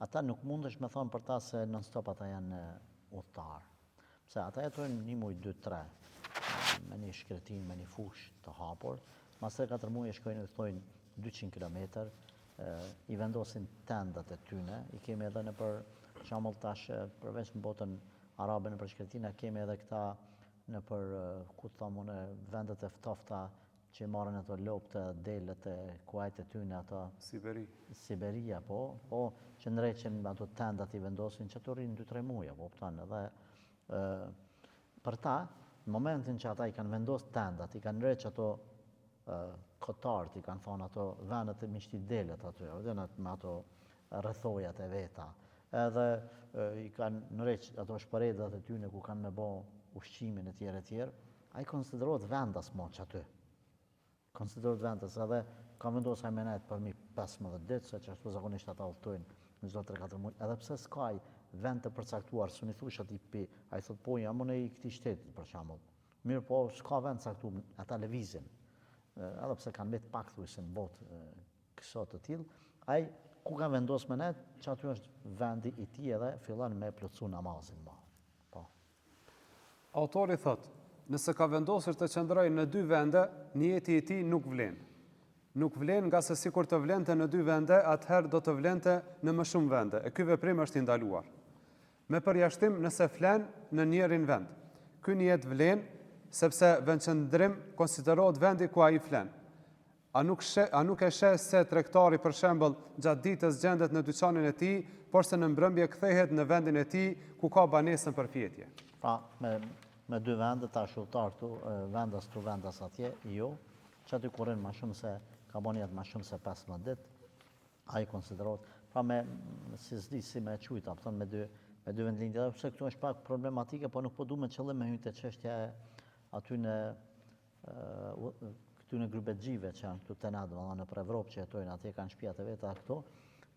Ata nuk mundesh me thonë për ta se non-stop ata janë udhëtar. Pse ata jetojnë 1 muj, 2, 3, me një shkretin, me një fush të hapur, mas 3-4 muaj shkojnë dhe thojnë 200 km, i vendosin tendat e tyne, i kemi edhe në për shembull tash përveç në botën arabe në për shkretina, kemi edhe këta në për, ku të thamë unë, vendet e ftofta që marrën ato lopët e delët e kuajt e tyne, ato Siberia, po që ndreqen ato tendat i vendosin që ato rrinë 2-3 muaj, po pëtanë, edhe për ta, në momentin që ata i kanë vendos tendat, i kanë ndreq ato kotartë, i kanë thonë ato vendet e miqtit delët aty, me ato rrethojat e veta, edhe i kanë ndreq ato shpëredat e tyne ku kanë me bo ushqimin e tjerë, a i konsiderohet vendas mo që aty. Konsiderohet vendas, edhe ka vendosur menet për mi 15 ditë, se që ashtu zakonisht ata udhtojnë në çdo 3-4 muaj, edhe pse s'ka vend të përcaktuar, s'u thush atij pi, ai thot po jam unë i këtij shteti për shembull. Mirë po s'ka vend caktuar, ata lëvizin. Edhe pse kanë mbet pak thuajse në botë këso të tillë, ai ku ka vendosur menet, që aty është vendi i tij edhe fillon me plotsu namazin më. Po. Autori thot, nëse ka vendosur të qëndrojë në 2 vende, niyeti i tij nuk vlen. Nuk vlen nga se sikur të vlente në 2 vende, atëherë do të vlente në më shumë vende. E ky veprim është i ndaluar. Me përjashtim nëse flen në njërin vend. Ky niyet vlen sepse vendqëndrim konsiderohet vendi ku ai flen. A nuk e sheh se tregtari për shembull gjatë ditës gjendet në dyqanin e tij, por se në mbrëmje kthehet në vendin e tij ku ka banesën për fjetje. Pra, me 2 vende tash udhëtar këtu, vendas këtu, vendas atje, jo, që aty kurrin më shumë se ka bën jetë më shumë se 15 ditë, ai konsiderohet, pra si me çujta, thon me dy vendlindje, pse këtu është pak problematike, po nuk po du me qëllim me hyrë te çështja aty në këtu në Grybexhive që janë këtu tenat, domethënë në Evropë që jetojnë, atje kanë shtëpiat e veta këtu,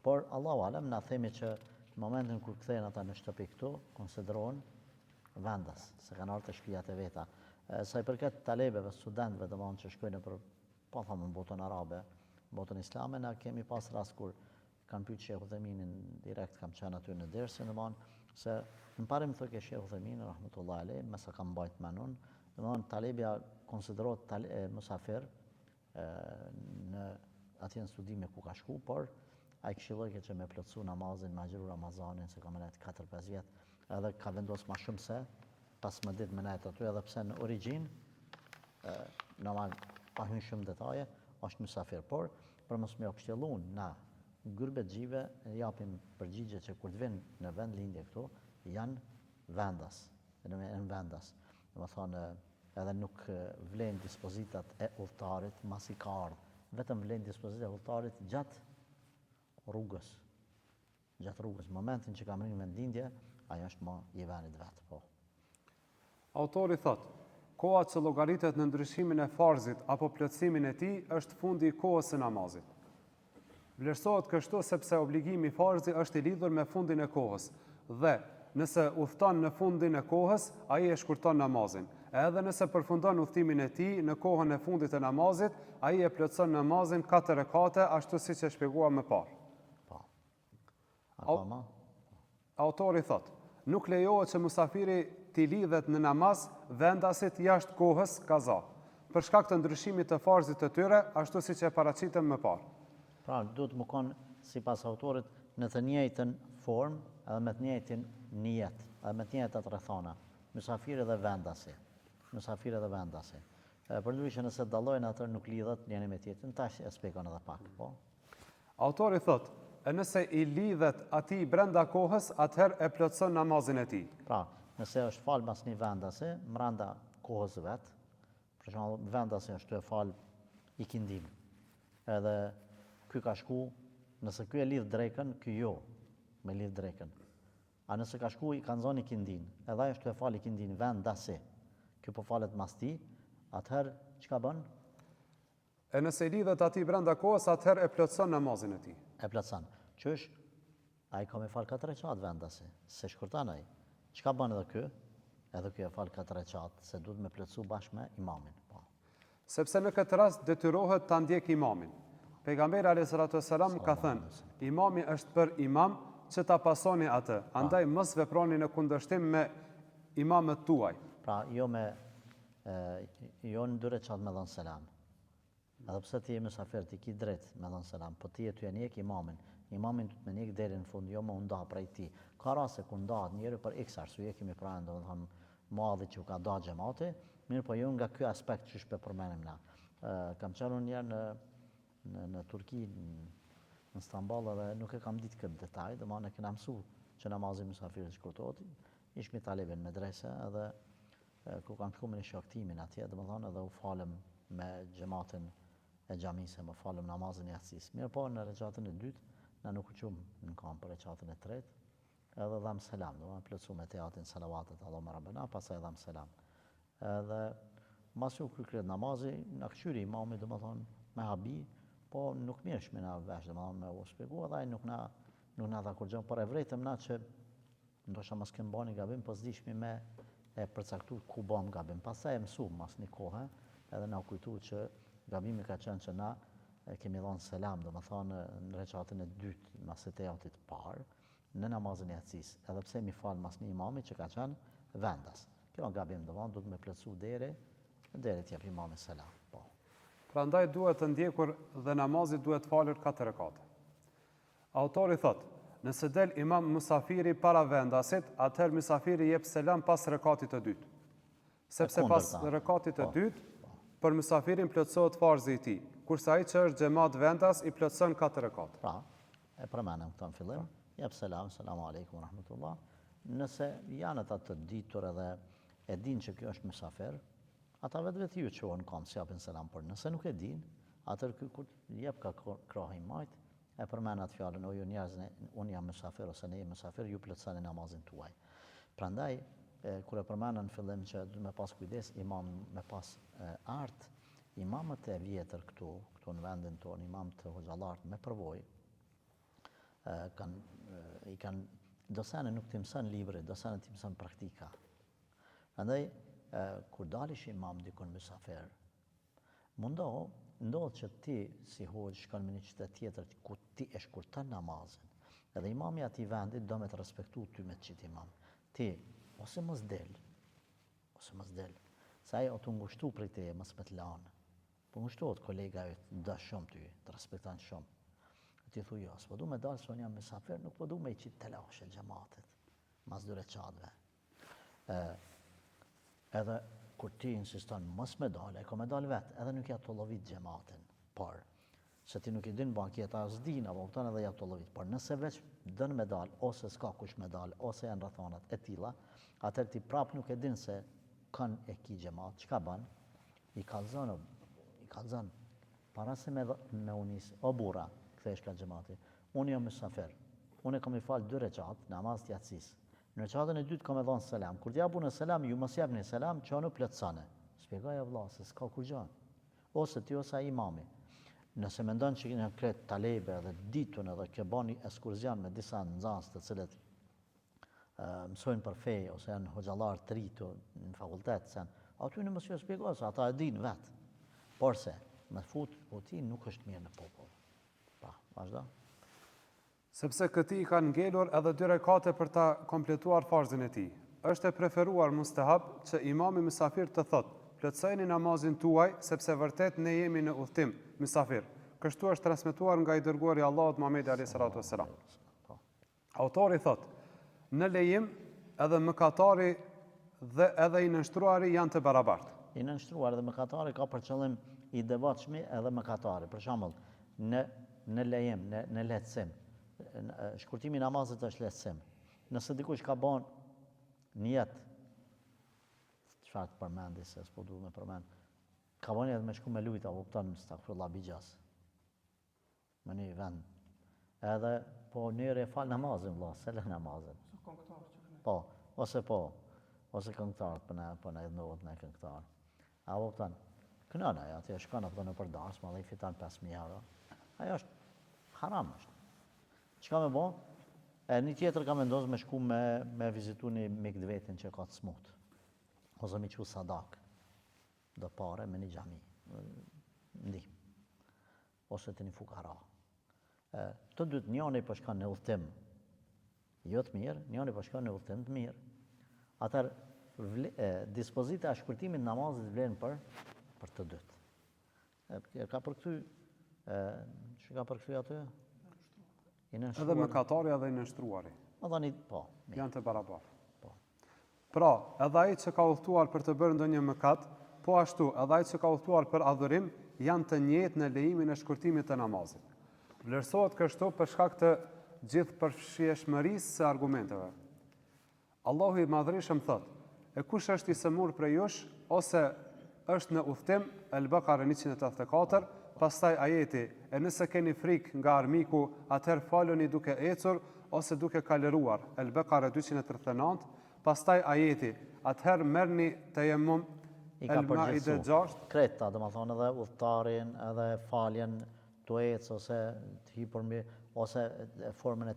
por Allahu alem na themi që në momentin kur kthehen ata në shtëpi këtu, konsiderohen vendas, se kanë ardhur te shtëpiat e veta. Sa i përket talebeve, studentëve domethënë që shkojnë për po thamë në botën arabe, botën islame, na kemi pas rast kur kanë pyet Sheikh Utheminin direkt, kam qenë aty në dersë, domethënë se në parim thotë Sheikh Uthemin rahmetullahi alayhi, me sa kam mbajt menun, domethënë talebja konsiderohet musafir në atje në studime ku ka shku, por ai këshilloi që me plotsu namazin, me agjëru Ramazanin, se ka menet 4-5 vjet, edhe ka vendosur më shumë se 15 ditë menet aty, edhe pse në origjinë normal pa hyrë shumë detaje, është mysafir, por për mos më kështjellun na Grybexhive japim përgjigje që kur të vinë në vend lindje këtu janë vendas, domethënë edhe nuk vlen dispozitat e udhëtarit masi ka ardhur, vetëm vlen dispozitat e udhëtarit gjatë rrugës. Momentin që kam rinë në vendlindje, ajo është më i vendit vet, po. Autori thot, koha që llogaritet në ndryshimin e farzit apo plotësimin e tij është fundi i kohës së namazit. Vlerësohet kështu sepse obligimi i farzit është i lidhur me fundin e kohës dhe nëse udhton në fundin e kohës, ai e shkurton namazin. Edhe nëse përfundon udhtimin e tij në kohën e fundit të namazit, ai e plotson namazin 4 rekate, ashtu siç e shpjeguam më parë. Po. Autori thot, nuk lejohet që musafiri t'i lidhet në namaz vendasit jashtë kohës kaza, për shkak të ndryshimit të farzit të tyre, ashtu siç e paraqitëm më parë. Pra, duhet më konë, sipas autorit, në të njëjtën formë, edhe me të njëjtin nijet, edhe me të njëjtat rrethona, mysafiri dhe vendasi. Përndryshe nëse dallojnë atër nuk lidhet njëri me tjetrin, tash e shpjegon edhe pak, po. Autori thot, e nëse i lidhet atij brenda kohës, atëherë e plotson namazin e tij. Pra, nëse është falë mas një vendasi, mranda kohës vetë, për shembull vendasin është të fal ikindin. Edhe ky ka shku, nëse ky e lidh drekën, ky jo, me lidh drekën. A nëse ka shku i ka nxon ikindin, edhe ai është të fal ikindin vendasi. Ky po falet mas ti, atëherë çka bën? E nëse i lidhet ati brenda kohës, atëherë e plotson namazin e tij. E plotson. Qysh? Ai ka me fal 4 rekat vendasi, se shkurtan ai. Çka bën edhe ky? Edhe ky e fal 4 rekat, se duhet me plotsu bashkë me imamin. Po. Sepse në këtë rast detyrohet ta ndjek imamin. Pejgamberi alayhis salatu wassalam ka thënë, imami është për imam që ta pasoni atë. Andaj mos veproni në kundërshtim me imamët tuaj. Pra, jo në 2 rekat me dhënë selam. Edhe pse ti je mysafir, ti ki drejt me dhënë selam, po ti e ty e njek imamin. Imamin të me njek deri në fund, jo më nda prej ti. Ka raste ku ndahet njëri për x arsye, kemi pranë domethënë madhi që u ka da xhamati, mirë po jo nga ky aspekt që shpe përmenim na. Kam qenë unë njerë në Turki, në Istanbul, edhe nuk e kam ditë këtë detaj, dhe ma në kena mësu që namazi mysafirit shkurtohet. Ishmi talibin me drese, edhe ku kam shku me një shoktimin atje, dhe më thonë edhe u falem me xhamatin e xhamisë, më falem namazin e yatsis. Mirë po në recatën e dytë, na nuk u qumë në kam për recatën e tretë, edhe dham selam, do më plëcu me teatin salavatet, Allahumma rabbena, pasaj dham selam. Edhe mas u krykret namazi, në këqyri imami, do më thonë, me habi, po nuk mirësh me na vesh, do më thonë, me u shpjegu, edhe nuk na dha kur gjë, por e vrejtëm na që ndoshta mas kem bani gabim, po s'dishmi me e përcaktu ku bëm gabim. Pastaj e mësuam mas një kohë, edhe na u kujtu që gabimi ka qenë që na kemi dhënë selam, do më thonë në recatën e dytë, mas e teatit parë, në namazin e yatsis, edhe pse mi falë mas një imami që ka qenë vendas. Kjo gabim do më duhet me plëcu deri t'jep imami selam. Po. Prandaj duhet të ndjekur dhe namazi duhet falur 4 rekate. Autori thot, nëse del imam musafiri para vendasit, atëherë musafiri jep selam pas rekatit të dytë. Sepse pas rekatit të dytë, për musafirin plotësohet farzi i tij, kurse ai që është xhamat vendas i plotëson 4 rekat. Pra, e përmenem këta në fillim, jep selam, selamu alaikum, rahmetullah. Nëse janë ata të ditur edhe e din që kjo është musafir, ata vetë ju qohen kam si japin selam, por nëse nuk e din, atër kur jep ka krahin majt, e përmen atë fjallën, o ju njerëzën, unë jam musafir ose ne jam musafir, ju plotësoni namazin tuaj. Prandaj, kur e përmenën në fillim që du me pas kujdes, imam me pas art, imamët e vjetër këtu në vendin tonë, imamët e hoxhallartë me përvojë, dosene nuk t'i mësën libri, dosene t'i mësën praktika. Andaj, kur dalish imam dikun mysafir, ndodh që ti si hoxh shkon me një qytet tjetër ku ti e shkurton namazin, edhe imami ati vendit do me të respektu ty me të qitë imam. Ti, ose mos del, sa ai o të ngushtu prej teje, mos me të lanë. Po ngushtohet kolega ju të dash shumë ty, të respektan shumë. Ti thu jo, s'po du me dalë, s'po jam mysafir, nuk po du me i qitë telashe xhamatit, mas 2 rekatëve. Edhe kur ti insiston mos me dalë, e ko me dalë vetë, edhe nuk ja të lovit xhamatin, por se ti nuk i din bankiet, a s'din, apo këton edhe ja të lovit, por nëse veç dën me dalë, ose s'ka kush me dalë, ose janë rrethanat e tilla, atëherë ti prap nuk e din se kanë e ki xhamat, çka bën? I kallzon, para se me unis, o burra, kthesh ka xhamati. Unë jam mysafir. Unë kam i fal 2 rekat, namaz të yatsis. Në rekatën e dytë kam e dhënë selam. Kur t'japu në selam, ju mos japni selam, çonu plotësone. Shpjegoj vëlla se s'ka kur gjë. Ose ti ose ai imami. Nëse mendon që janë kret talebe dhe ditun edhe ke bani ekskursion me disa nxënës të cilët mësojnë për fe ose janë hoxhallar të ritu në fakultet, aty në mos ju shpjegoj se ata e dinë vetë. Por se me fut ti nuk është mirë në popull. Pa, vazhdo. Sepse këti i kanë ngelur edhe 2 rekate për ta kompletuar farzin e tij. Është e preferuar mustahab që imami mysafir të thotë, plotësoni namazin tuaj sepse vërtet ne jemi në udhtim mysafir. Kështu është transmetuar nga i dërguari i Allahut Muhamedi alayhi salatu wassalam. Autori thotë, në lejim edhe mëkatari dhe edhe i nënshtruari janë të barabartë. I nënshtruar dhe mëkatari ka për qëllim i devotshmi edhe mëkatari. Për shembull, në lejim, në lehtësim, shkurtimi i namazit është lehtësim. Nëse dikush ka bën niyet çfarë të përmendi se s'po duhet me përmend. Ka vënë edhe me shku me lujt, apo kupton stakfirullah bigjas. Më një vend. Edhe po njëri e fal namazin vëlla, se lë namazin. Po, ose këngëtar, po na ndodhet në këngëtar. A kupton? Kënon ajo, aty shkon apo në përdars, më dhe i fiton 5.000 euro. Ajo është haram është. Çka më bë? Një tjetër ka vendosur me shku me vizitu një mik të vetin që ka të smut. Ose me qu sadak. Do pare me një xhami. Ndihmë. Ose të një fukara. Të dytë njëri po shkon në udhtim jo të mirë, njëri po shkon në udhtim të mirë. Atëherë dispozita e shkurtimit namazit vlen për të dytë. Ka përkthy që ka përkthy aty? Edhe mëkatari edhe i nënshtruari. Po. Janë të barabartë. Po. Pra, edhe ai që ka udhëtuar për të bërë ndonjë mëkat, po ashtu, edhe ai që ka udhëtuar për adhurim, janë të njëjtë në lejimin e shkurtimit të namazit. Vlerësohet kështu për shkak të gjithë përfshirshmërisë së argumenteve. Allahu i Madhërisht thot: "E kush është i sëmur prej jush ose është në udhtim", Al-Baqara 184, pastaj ajeti: "E nëse keni frikë nga armiku, atëherë faluni duke ecur ose duke kalëruar", Al-Baqara 239, pastaj ajeti: "Atëherë merrni tejemmum", Al-Maide 6. Kreta, domethënë edhe udhtarin, edhe faljen tuec ose të hipur ose formën e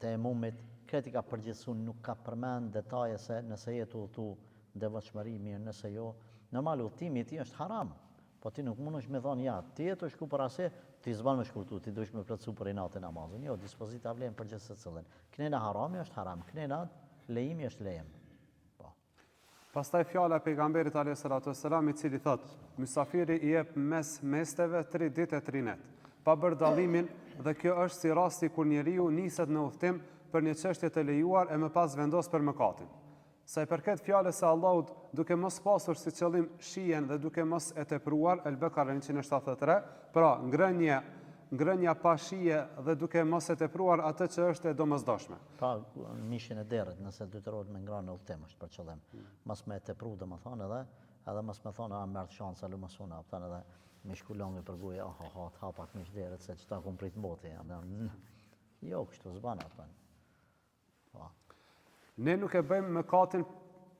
tejemmumit, kreti ka përgjithësu, nuk ka përmend detaje se nëse je të udhëtu devotshmëri mirë, nëse jo, normal udhëtimi i tij është haram. Po ti nuk mundesh me thonë ja, ti je të shku për asaj, ti s'ban me shkurtu, ti duhesh me plotësu për natë namazin. Jo, dispozita vlen për gjithë secilin. Knena harami është haram, knena lejimi është lejem. Po. Pastaj fjala e pejgamberit alayhis salatu wassalam, i cili thot: "Mysafiri i jep mes mesteve 3 ditë e 3 net", pa bërë dallimin, dhe kjo është si rasti kur njeriu niset në udhtim për një çështje të lejuar e më pas vendos për mëkatin. Sa i përket fjalës së Allahut, duke mos pasur si qëllim shijen dhe duke mos e tepruar, Al-Baqara 173, pra ngrënia pa shije dhe duke mos e tepruar atë që është e domosdoshme. Pra mishin e derrit, nëse detyrohet me ngrënë në udhtim është për qëllim. Mos me tepru domethënë edhe mos me thonë merr shansa lumasuna, kupton, edhe me shkulonge për goja, të hapak mish derrit se çta kum prit mboti. Jo, kështu s'ban atë. Po. Ne nuk e bëjmë mëkatin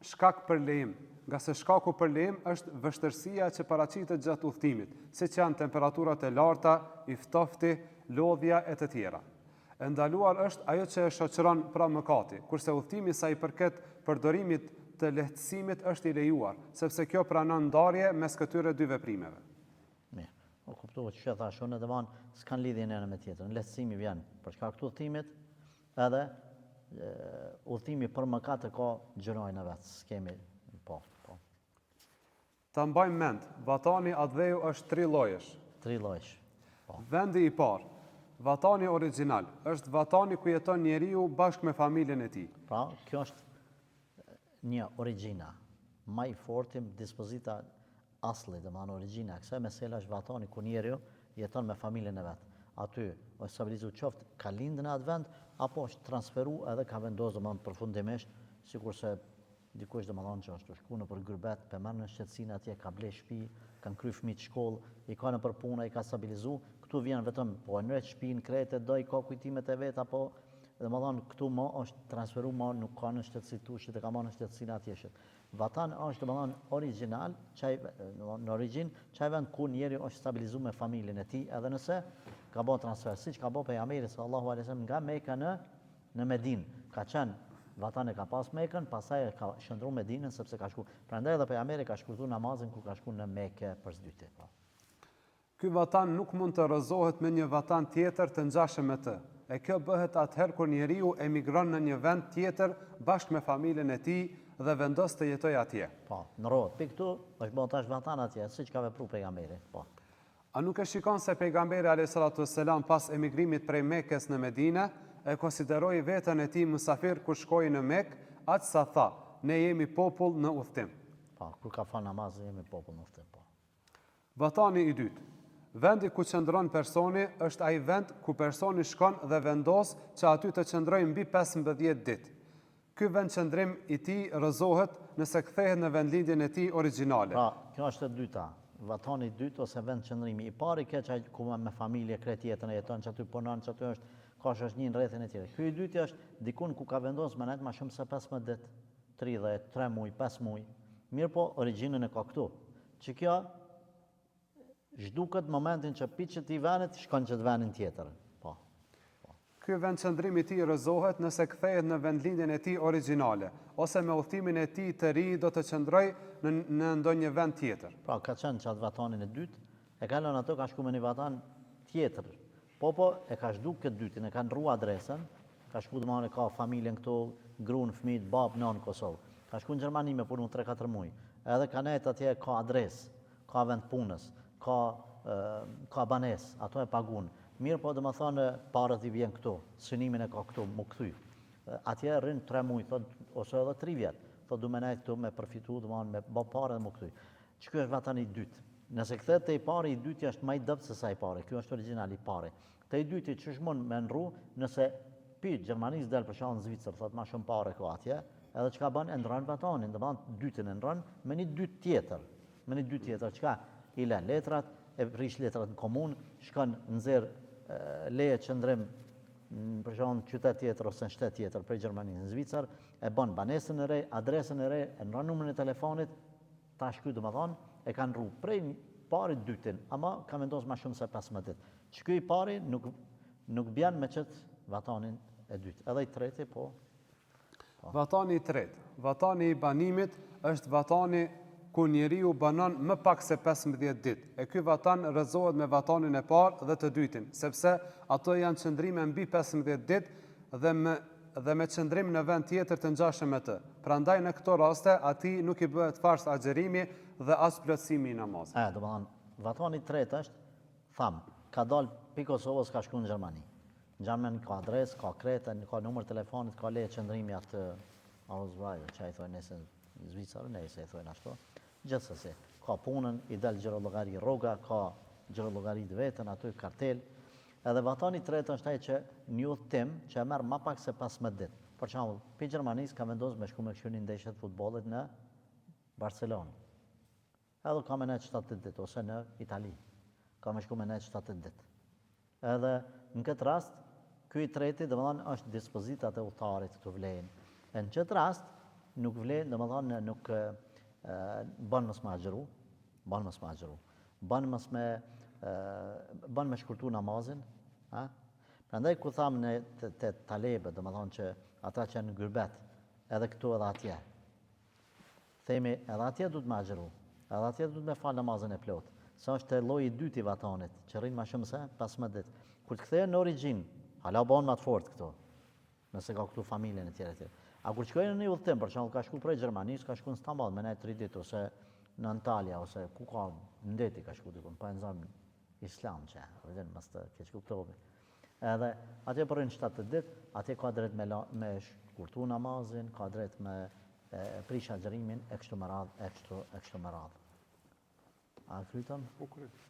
shkak për lejim, nga se shkaku për lejim është vështërsia që paraqitet gjatë udhtimit, siç janë temperaturat e larta, i ftofti, lodhja e të tjera. E ndaluar është ajo që e shoqëron pra mëkati, kurse udhtimi sa i përket përdorimit të lehtësimit është i lejuar, sepse kjo pranon ndarje mes këtyre dy veprimeve. Mirë, o kuptova që thash unë, domethënë s'kan lidhje njëra me tjetrën. Lehtësimi vjen për shkak të udhtimit, edhe udhëtimi për mëkat ka gjërojnë vetë, s'kemi po. Ta mbajmë mend, vatani adheju është 3 llojesh. 3 llojesh. Po. Vendi i parë, vatani origjinal, është vatani ku jeton njeriu bashkë me familjen e tij. Pra, kjo është një origjina, më i fortë dispozita asli, domethënë origjina, kësaj mesela është vatani ku njeriu jeton me familjen e vet. Aty është stabilizuar qoftë ka lindë në atë vend, apo është transferu edhe ka vendosur domethënë përfundimisht, sikurse dikush domethënë që është shku në për gurbet, pe marrë në shqetësinë atje, ka ble shtëpi, kanë kry fëmijë shkollë, i ka në për punë, i ka stabilizu, këtu vjen vetëm po në shtëpinë krete, do i ka kujtimet e vet, apo domethënë këtu më është transferu, më nuk ka në shqetësi tushit, e ka marrë në shqetësinë atje. Vatan është domethënë origjinal, në origjinë, çaj vend ku njeriu është stabilizuar me familjen e tij, edhe nëse ka bërë transfer, siç ka bërë pejgamberi sallallahu alaihi wasallam nga Mekka në Medinë. Ka qenë vatani ka pas Mekën, pastaj ka shndruar Medinën sepse ka shku. Prandaj edhe pejgamberi ka shkurtuar namazin kur ka shku në Mekë për s'dyti. Ky vatan nuk mund të rrëzohet me një vatan tjetër të ngjashëm me të. E kjo bëhet atëherë kur njeriu emigron në një vend tjetër bashkë me familjen e tij dhe vendos të jetojë atje. Po, në rrot. Pikë këtu është bën tash vatan atje, siç ka vepruar pejgamberi. Po. A nuk e shikon se pejgamberi alayhis salatu wassalam pas emigrimit prej Mekës në Medinë e konsideroi veten e tij mysafir kur shkoi në Mekë, aq sa tha, ne jemi popull në udhtim. Po, kur ka fal namazin jemi popull në udhtim, po. Vatani i dytë. Vendi ku qëndron personi është ai vend ku personi shkon dhe vendos që aty të qëndrojë mbi 15 ditë. ky vendqëndrim i tij rrëzohet nëse kthehet në vendlindjen e tij origjinale. Pra, kjo është e dyta. Vatani i dytë ose vendqëndrimi i pari ke që ku me familje krejt jetën e jeton, që aty punon, që aty është ka shoqëni në rrethin e tjerë. Ky i dyti është dikun ku ka vendosur më net më shumë se 15 ditë, 30, 3 muaj, 5 muaj. Mirë po, origjinën e ka këtu. Që kjo zhduket momentin që piqet i venit shkon që të venin tjetër. Po. Ky vendqëndrim i tij rrëzohet nëse kthehet në vendlindjen e tij origjinale, ose me udhëtimin e tij të ri do të qëndroj në ndonjë vend tjetër. Pra, ka qenë që atë vatanin e dytë, e ka lënë ato, ka shku me një vatan tjetër. Po, e ka zhduk këtë dytin, e ka ndru adresën, ka shku domethënë ka familjen këtu, gruan, fëmijët, babë, nanë në Kosovë. Ka shku në Gjermani me punu 3-4 muaj. Edhe ka nejtë atje ka adresë, ka vend punës, ka banesë, ato e pagun. Mirë po domethënë parët i vjen këtu, synimin e ka këtu, mu kthy. Atje rrin 3 muaj, thot, ose edhe 3 vjet. Thot du me nejtë këtu me përfitu, domethënë me bë parë dhe mu kthy. Që ky është vatani i dytë. Nëse kthehet te i pari, i dyti është më i dobët se sa i pari. Ky është origjinali i pari. Te i dyti ç'është mund me ndru, nëse pyet Gjermanisë del për shkak në Zvicër, thot më shumë parë ka atje, edhe çka bën e ndron vatanin, domethënë dytin e ndron me një dytë tjetër. Me një dytë tjetër, çka i lën letrat, e prish letrat në komunë, shkon nxjerr leje qëndrim për shkak në qytet tjetër ose në shtet tjetër për Gjermanisë në Zvicër, e bën banesën e re, adresën e re, e ndron numrin e telefonit, tash ky domethënë e kanë rru prej parit dytin, ama ka vendosur më shumë se 15 ditë. Që ky i pari nuk bjen me qëtë vatanin e dytë. Edhe i treti, po. Vatani i tretë. Vatani i banimit është vatani ku njeriu banon më pak se 15 ditë. E ky vatan rrëzohet me vatanin e parë dhe të dytin, sepse ato janë qëndrime mbi 15 ditë dhe me qëndrim në vend tjetër të ngjashëm me të. Prandaj në këto raste atij nuk i bëhet fars agjerimi dhe as plotësimi i namazit. Domethënë, vatani i tretë është, ka dalë pi Kosovës, ka shku në Gjermani. Në Gjermani ka adresë, ka krete, ka numër telefonit, ka leje qëndrimi atë Ausweis, që i thojnë nëse në Zvicër, nëse i thojnë ashtu. Gjithsesi, ka punën, i del gjirologari rroga, ka gjirologari të vetën, aty kartel. Edhe vatani i tretë është ai që një udhtim që e merr më pak se 15 ditë. Për shembull, pi Gjermanisë ka vendosur me shku me kështu një ndeshje të futbollit në Barcelonë. Edhe ka me nejtë 70 ditë, ose në Itali. Ka me shku me nejtë 70 ditë. Edhe në këtë rast, ky i treti, domethënë, është dispozitat e udhëtarit këtu vlejnë. E në këtë rast, nuk vlen, domethënë, nuk bën mos me agjëru, bën me shkurtu namazin, prandaj ku tham në te talebe, domethënë që ata që janë në gurbet, edhe këtu edhe atje. Themi, edhe atje duhet me agjëru, edhe atje duhet me fal namazin e plot. Sa është lloji i dytë i vatanit, që rrin më shumë se 15 ditë. Kur të kthehen në origjinë, hala bën më të fortë këtu. Nëse ka këtu familjen e tjerë. A kur shkojnë në një udhtim, për shembull, ka shku prej Gjermanisë, ka shku në Stamboll me 3 ditë ose në Antalya ose ku ka ndeti ka shku diku, pa nxan Islam që, vjen mos të keq kuptohemi. Edhe atje për 70 ditë, atje ka drejt me shkurtu namazin, ka drejt me prish agjërimin e kështu me radhë, e kështu me radhë. A krytëm? Po kryt.